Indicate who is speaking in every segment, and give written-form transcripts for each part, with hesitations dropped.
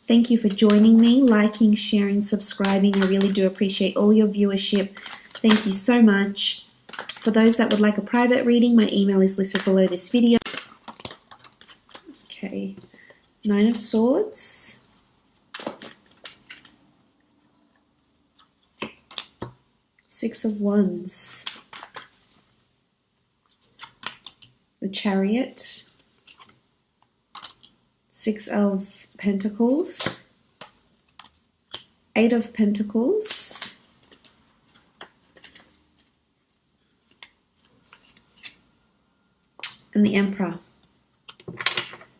Speaker 1: Thank you for joining me, liking, sharing, subscribing. I really do appreciate all your viewership. Thank you so much. For those that would like a private reading, my email is listed below this video. Okay, 9 of Swords. Six of Wands. The Chariot. Six of Pentacles. Eight of Pentacles. And the Emperor.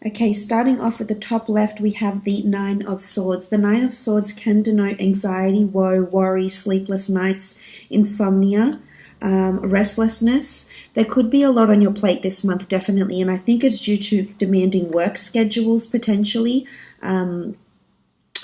Speaker 1: Okay, starting off at the top left, we have the Nine of Swords. The Nine of Swords can denote anxiety, woe, worry, sleepless nights, insomnia, restlessness. There could be a lot on your plate this month, definitely, and I think it's due to demanding work schedules, potentially,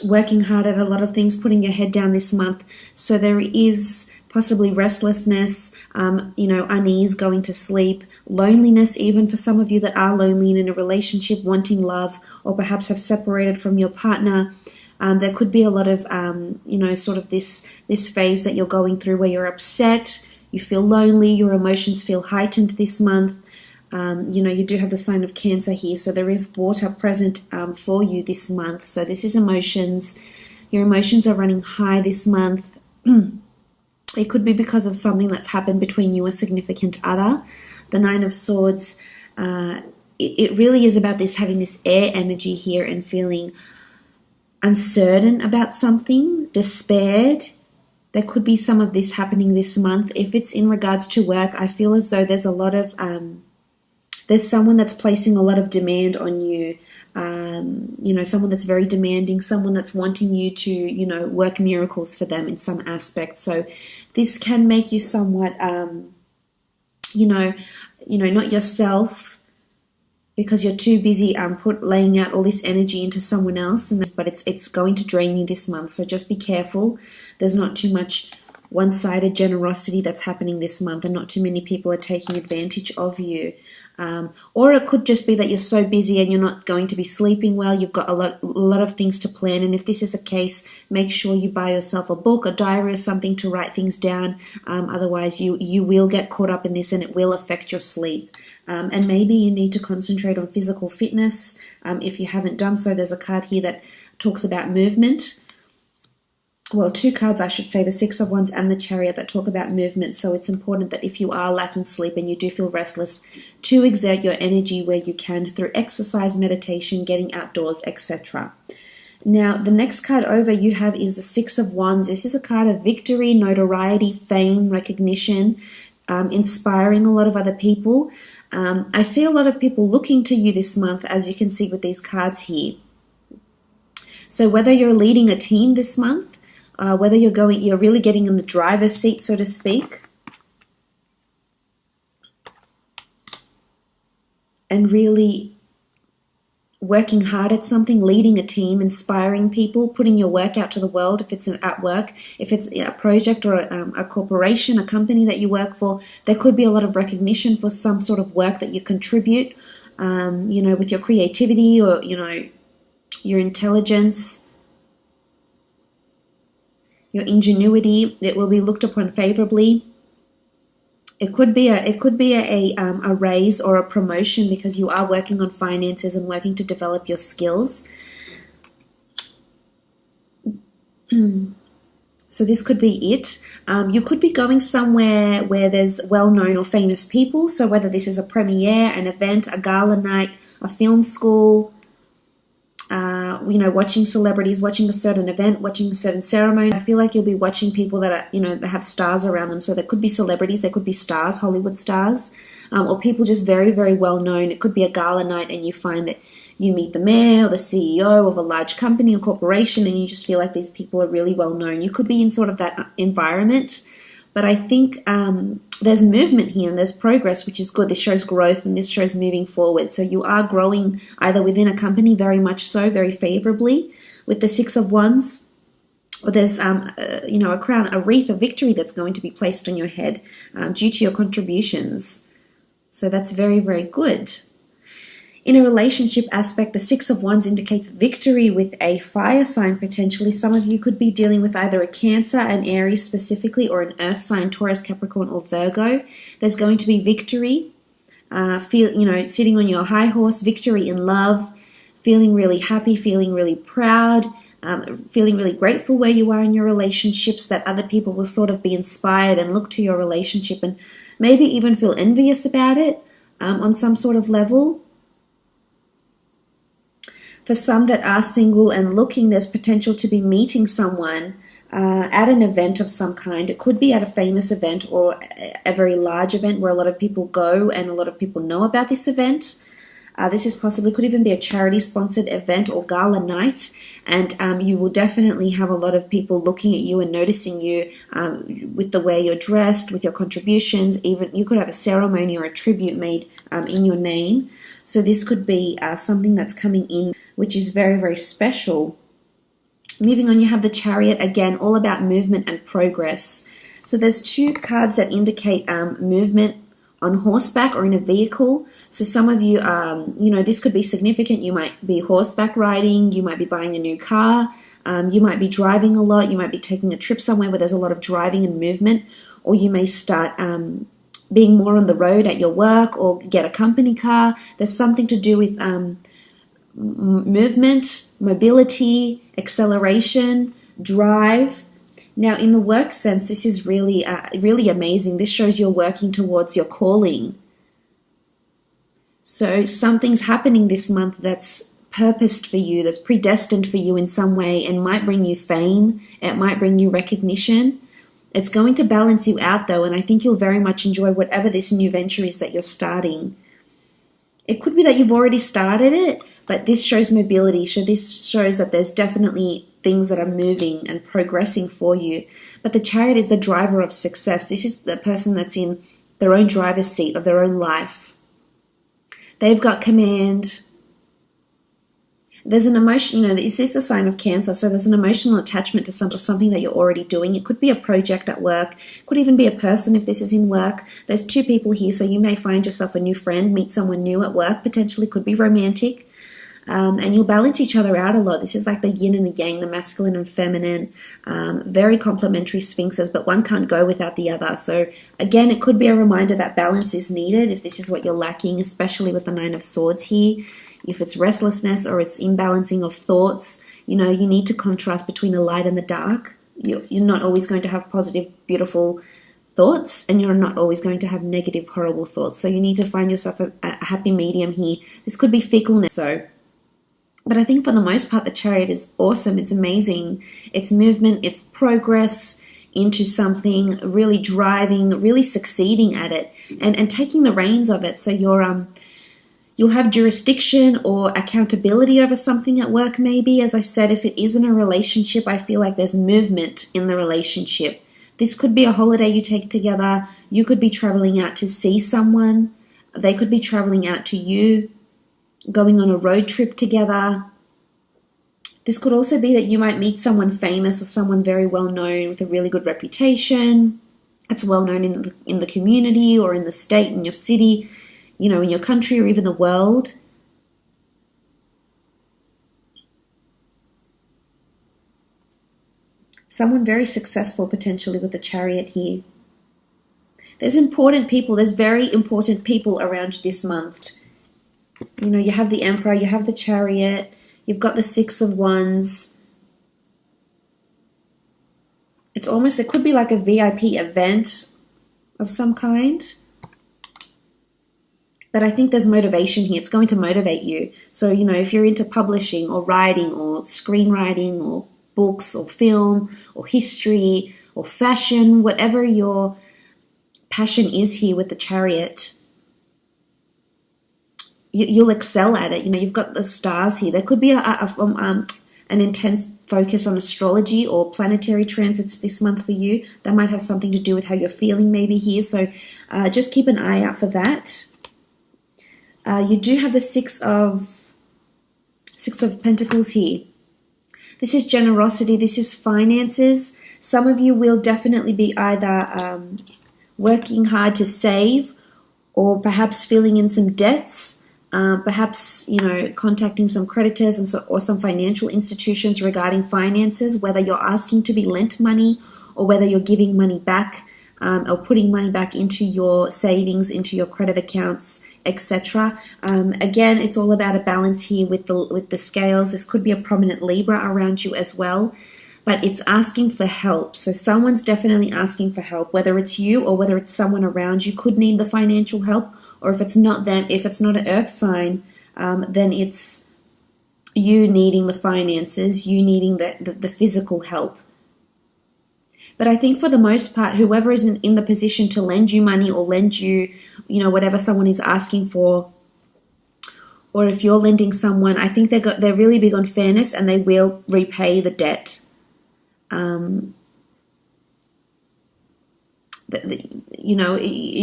Speaker 1: working hard at a lot of things, putting your head down this month. So there is possibly restlessness, unease, going to sleep, loneliness, even for some of you that are lonely and in a relationship, wanting love, or perhaps have separated from your partner. There could be a lot of, sort of this phase that you're going through where you're upset, you feel lonely, your emotions feel heightened this month. You do have the sign of Cancer here, so there is water present for you this month. So this is emotions. Your emotions are running high this month. It could be because of something that's happened between you and a significant other. The Nine of Swords, it really is about this, having this air energy here and feeling uncertain about something, despaired. There could be some of this happening this month. If it's in regards to work, I feel as though there's a lot of, there's someone that's placing a lot of demand on you. Someone that's very demanding, someone that's wanting you to, work miracles for them in some aspect. So this can make you somewhat, not yourself, because you're too busy laying out all this energy into someone else, but it's going to drain you this month. So just be careful. There's not too much one-sided generosity that's happening this month, and not too many people are taking advantage of you. Or it could just be that you're so busy and you're not going to be sleeping well. You've got a lot of things to plan, and if this is a case, make sure you buy yourself a book, a diary, or something to write things down. Otherwise, you will get caught up in this, and it will affect your sleep. And maybe you need to concentrate on physical fitness. If you haven't done so, there's a card here that talks about movement. Well, two cards, I should say, the Six of Wands and the Chariot, that talk about movement. So it's important that if you are lacking sleep and you do feel restless, to exert your energy where you can through exercise, meditation, getting outdoors, etc. Now, the next card over you have is the Six of Wands. This is a card of victory, notoriety, fame, recognition, inspiring a lot of other people. I see a lot of people looking to you this month, as you can see with these cards here. So whether you're leading a team this month, whether you're really getting in the driver's seat, so to speak, and really working hard at something, leading a team, inspiring people, putting your work out to the world. If it's at work, if it's a project or a corporation, a company that you work for, there could be a lot of recognition for some sort of work that you contribute, with your creativity or, your intelligence, your ingenuity. It will be looked upon favorably. It could be a raise or a promotion because you are working on finances and working to develop your skills. So this could be it. You could be going somewhere where there's well-known or famous people. So whether this is a premiere, an event, a gala night, a film school, watching celebrities, watching a certain event, watching a certain ceremony. I feel like you'll be watching people that are, that have stars around them. So there could be celebrities, there could be stars, Hollywood stars, or people just very, very well known. It could be a gala night and you find that you meet the mayor or the CEO of a large company or corporation and you just feel like these people are really well known. You could be in sort of that environment. But I think there's movement here and there's progress, which is good. This shows growth and this shows moving forward. So you are growing either within a company, very much so, very favorably, with the Six of Wands, or there's a crown, a wreath of victory that's going to be placed on your head due to your contributions. So that's very, very good. In a relationship aspect, the Six of Wands indicates victory with a fire sign potentially. Some of you could be dealing with either a Cancer, an Aries specifically, or an earth sign, Taurus, Capricorn, or Virgo. There's going to be victory. Sitting on your high horse, victory in love, feeling really happy, feeling really proud, feeling really grateful where you are in your relationships, that other people will sort of be inspired and look to your relationship and maybe even feel envious about it on some sort of level. For some that are single and looking, there's potential to be meeting someone at an event of some kind. It could be at a famous event or a very large event where a lot of people go and a lot of people know about this event. This is possibly, could even be a charity-sponsored event or gala night, and you will definitely have a lot of people looking at you and noticing you with the way you're dressed, with your contributions. Even you could have a ceremony or a tribute made in your name. So this could be something that's coming in, which is very, very special. Moving on, you have the Chariot, again, all about movement and progress. So there's two cards that indicate movement on horseback or in a vehicle. So some of you, this could be significant. You might be horseback riding, you might be buying a new car, you might be driving a lot, you might be taking a trip somewhere where there's a lot of driving and movement, or you may start being more on the road at your work or get a company car. There's something to do with movement, mobility, acceleration, drive. Now, in the work sense, this is really, really amazing. This shows you're working towards your calling. So something's happening this month that's purposed for you, that's predestined for you in some way, and might bring you fame. It might bring you recognition. It's going to balance you out, though, and I think you'll very much enjoy whatever this new venture is that you're starting. It could be that you've already started it, but this shows mobility. So this shows that there's definitely things that are moving and progressing for you. But the Chariot is the driver of success. This is the person that's in their own driver's seat of their own life. They've got command. There's an emotion, this is the sign of Cancer, so there's an emotional attachment to something that you're already doing. It could be a project at work. It could even be a person if this is in work. There's two people here, so you may find yourself a new friend, meet someone new at work, potentially could be romantic. And you'll balance each other out a lot. This is like the yin and the yang, the masculine and feminine, very complementary sphinxes, but one can't go without the other. So again, it could be a reminder that balance is needed if this is what you're lacking, especially with the Nine of Swords here. If it's restlessness or it's imbalancing of thoughts, you need to contrast between the light and the dark. You're not always going to have positive, beautiful thoughts, and you're not always going to have negative, horrible thoughts. So you need to find yourself a happy medium here. This could be fickleness. But I think for the most part, the Chariot is awesome. It's amazing. It's movement, it's progress into something, really driving, really succeeding at it, and taking the reins of it. So you'll have jurisdiction or accountability over something at work maybe. As I said, if it isn't a relationship, I feel like there's movement in the relationship. This could be a holiday you take together. You could be traveling out to see someone. They could be traveling out to you, going on a road trip together. This could also be that you might meet someone famous or someone very well known with a really good reputation. It's well known in the community or in the state, in your city, in your country or even the world. Someone very successful potentially with the Chariot here. There's very important people around this month. You have the Emperor, you have the Chariot, you've got the Six of Wands. It could be like a VIP event of some kind. But I think there's motivation here. It's going to motivate you. So, if you're into publishing or writing or screenwriting or books or film or history or fashion, whatever your passion is here with the Chariot, you'll excel at it. You've got the stars here. There could be an intense focus on astrology or planetary transits this month for you. That might have something to do with how you're feeling maybe here. So just keep an eye out for that. You do have the Six of Pentacles here. This is generosity. This is finances. Some of you will definitely be either working hard to save or perhaps filling in some debts. Perhaps, contacting some creditors or some financial institutions regarding finances, whether you're asking to be lent money or whether you're giving money back, or putting money back into your savings, into your credit accounts, etc. Again, it's all about a balance here with the scales. This could be a prominent Libra around you as well, but it's asking for help. So someone's definitely asking for help, whether it's you or whether it's someone around you could need the financial help, or if it's not them, if it's not an earth sign, then it's you needing the finances, you needing the physical help. But I think for the most part, whoever is in the position to lend you money or lend you, whatever someone is asking for, or if you're lending someone, I think they're really big on fairness and they will repay the debt. It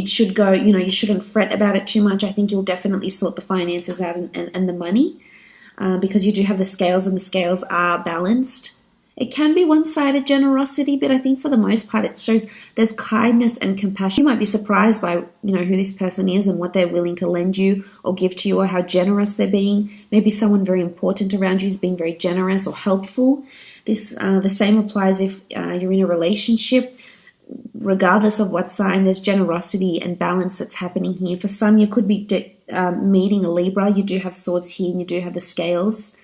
Speaker 1: should go, you shouldn't fret about it too much. I think you'll definitely sort the finances out and the money, because you do have the scales and the scales are balanced. It can be one-sided generosity, but I think for the most part it shows there's kindness and compassion. You might be surprised by, who this person is and what they're willing to lend you or give to you, or how generous they're being. Maybe someone very important around you is being very generous or helpful. The same applies if you're in a relationship. Regardless of what sign, there's generosity and balance that's happening here. For some, you could be meeting a Libra. You do have swords here and you do have the scales.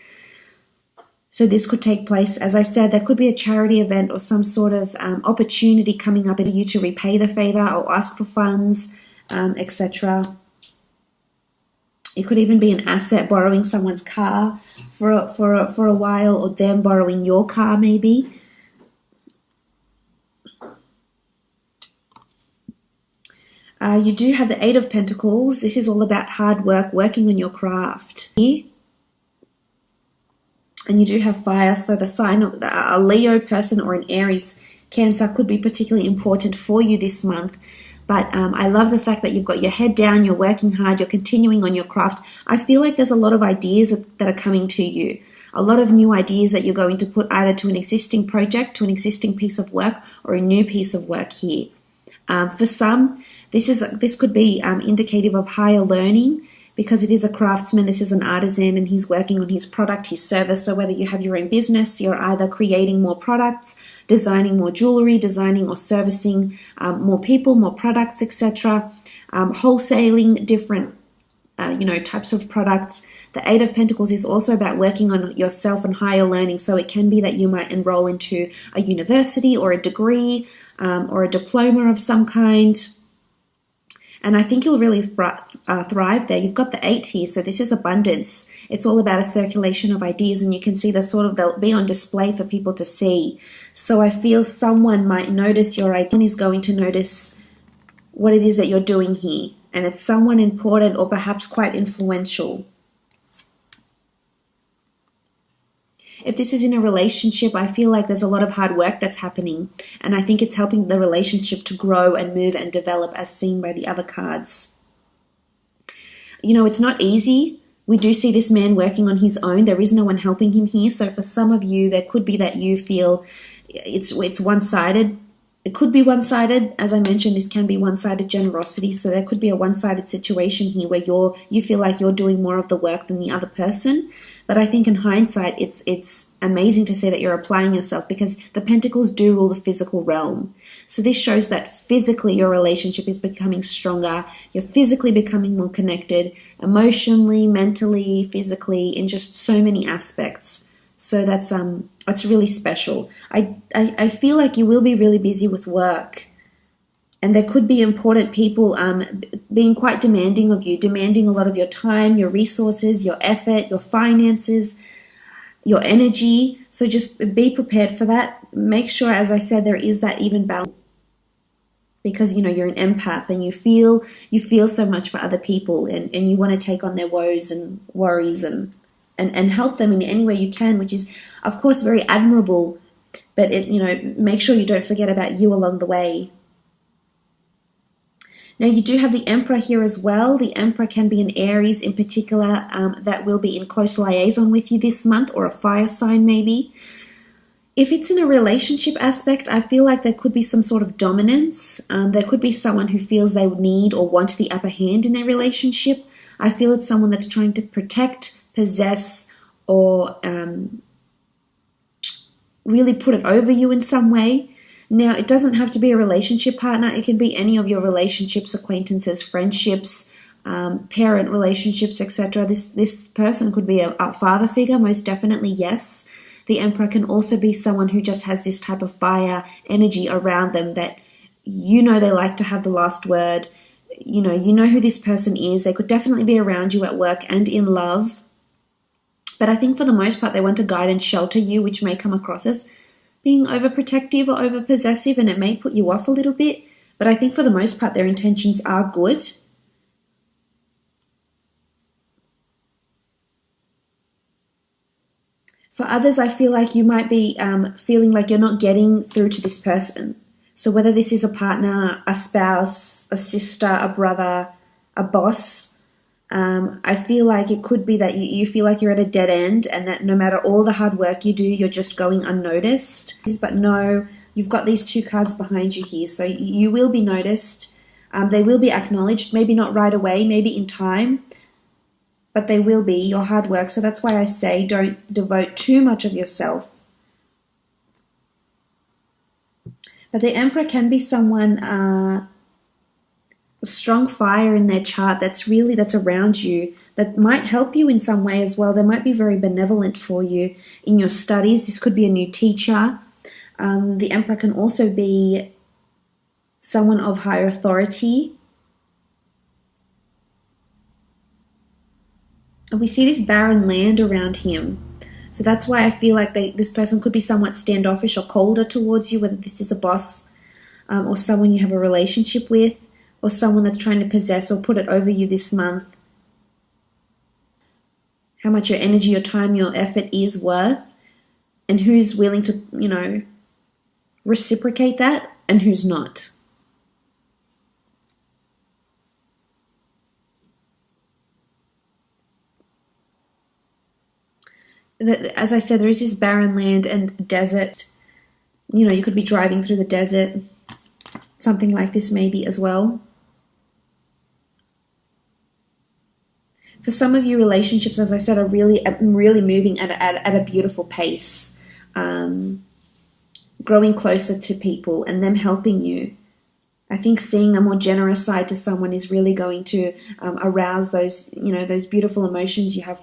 Speaker 1: So this could take place, as I said, there could be a charity event or some sort of opportunity coming up for you to repay the favor or ask for funds, etc. It could even be an asset, borrowing someone's car for a while, or them borrowing your car maybe. You do have the Eight of Pentacles. This is all about hard work, working on your craft. And you do have fire, so the sign of a Leo person or an Aries, Cancer could be particularly important for you this month. But I love the fact that you've got your head down, you're working hard, you're continuing on your craft. I feel like there's a lot of ideas that are coming to you. A lot of new ideas that you're going to put either to an existing project, to an existing piece of work, or a new piece of work here. For some, this could be indicative of higher learning, because it is a craftsman, this is an artisan, and he's working on his product, his service. So whether you have your own business, you're either creating more products, designing more jewelry, designing or servicing more people, more products, etc. Wholesaling different types of products. The Eight of Pentacles is also about working on yourself and higher learning. So it can be that you might enroll into a university or a degree or a diploma of some kind. And I think you'll really thrive there. You've got the 8 here, so this is abundance. It's all about a circulation of ideas, and you can see they'll be on display for people to see. So I feel someone might notice your idea. Someone is going to notice what it is that you're doing here, and it's someone important or perhaps quite influential. If this is in a relationship, I feel like there's a lot of hard work that's happening, and I think it's helping the relationship to grow and move and develop, as seen by the other cards. It's not easy. We do see this man working on his own. There is no one helping him here. So for some of you, there could be that you feel it's one-sided. It could be one-sided. As I mentioned, this can be one-sided generosity. So there could be a one-sided situation here where you feel like you're doing more of the work than the other person. But I think in hindsight, it's amazing to see that you're applying yourself, because the Pentacles do rule the physical realm. So this shows that physically your relationship is becoming stronger. You're physically becoming more connected, emotionally, mentally, physically, in just so many aspects. So that's really special. I feel like you will be really busy with work. And there could be important people being quite demanding of you, demanding a lot of your time, your resources, your effort, your finances, your energy. So just be prepared for that. Make sure, as I said, there is that even balance, because you're an empath and you feel so much for other people, and you want to take on their woes and worries and help them in any way you can, which is of course very admirable. But make sure you don't forget about you along the way. Now, you do have the Emperor here as well. The Emperor can be an Aries in particular that will be in close liaison with you this month, or a fire sign maybe. If it's in a relationship aspect, I feel like there could be some sort of dominance. There could be someone who feels they need or want the upper hand in their relationship. I feel it's someone that's trying to protect, possess, or really put it over you in some way. Now, it doesn't have to be a relationship partner. It can be any of your relationships, acquaintances, friendships, parent relationships, etc. This person could be a father figure, most definitely, yes. The Emperor can also be someone who just has this type of fire energy around them that you know they like to have the last word. You know who this person is. They could definitely be around you at work and in love. But I think for the most part, they want to guide and shelter you, which may come across as being overprotective or overpossessive, and it may put you off a little bit. But I think for the most part, their intentions are good. For others, I feel like you might be feeling like you're not getting through to this person. So whether this is a partner, a spouse, a sister, a brother, a boss, I feel like it could be that you feel like you're at a dead end and that no matter all the hard work you do, you're just going unnoticed. But no, you've got these two cards behind you here. So you will be noticed. They will be acknowledged, maybe not right away, maybe in time, but they will be your hard work. So that's why I say don't devote too much of yourself. But the Emperor can be someone, a strong fire in their chart that's around you, that might help you in some way as well. They might be very benevolent for you in your studies. This could be a new teacher. The Emperor can also be someone of higher authority. And we see this barren land around him. So that's why I feel like this person could be somewhat standoffish or colder towards you, whether this is a boss or someone you have a relationship with, or someone that's trying to possess or put it over you this month. How much your energy, your time, your effort is worth, and who's willing to, reciprocate that and who's not. As I said, there is this barren land and desert. You could be driving through the desert. Something like this maybe as well. For some of you, relationships, as I said, are really moving at a beautiful pace. Growing closer to people and them helping you. I think seeing a more generous side to someone is really going to arouse those beautiful emotions you have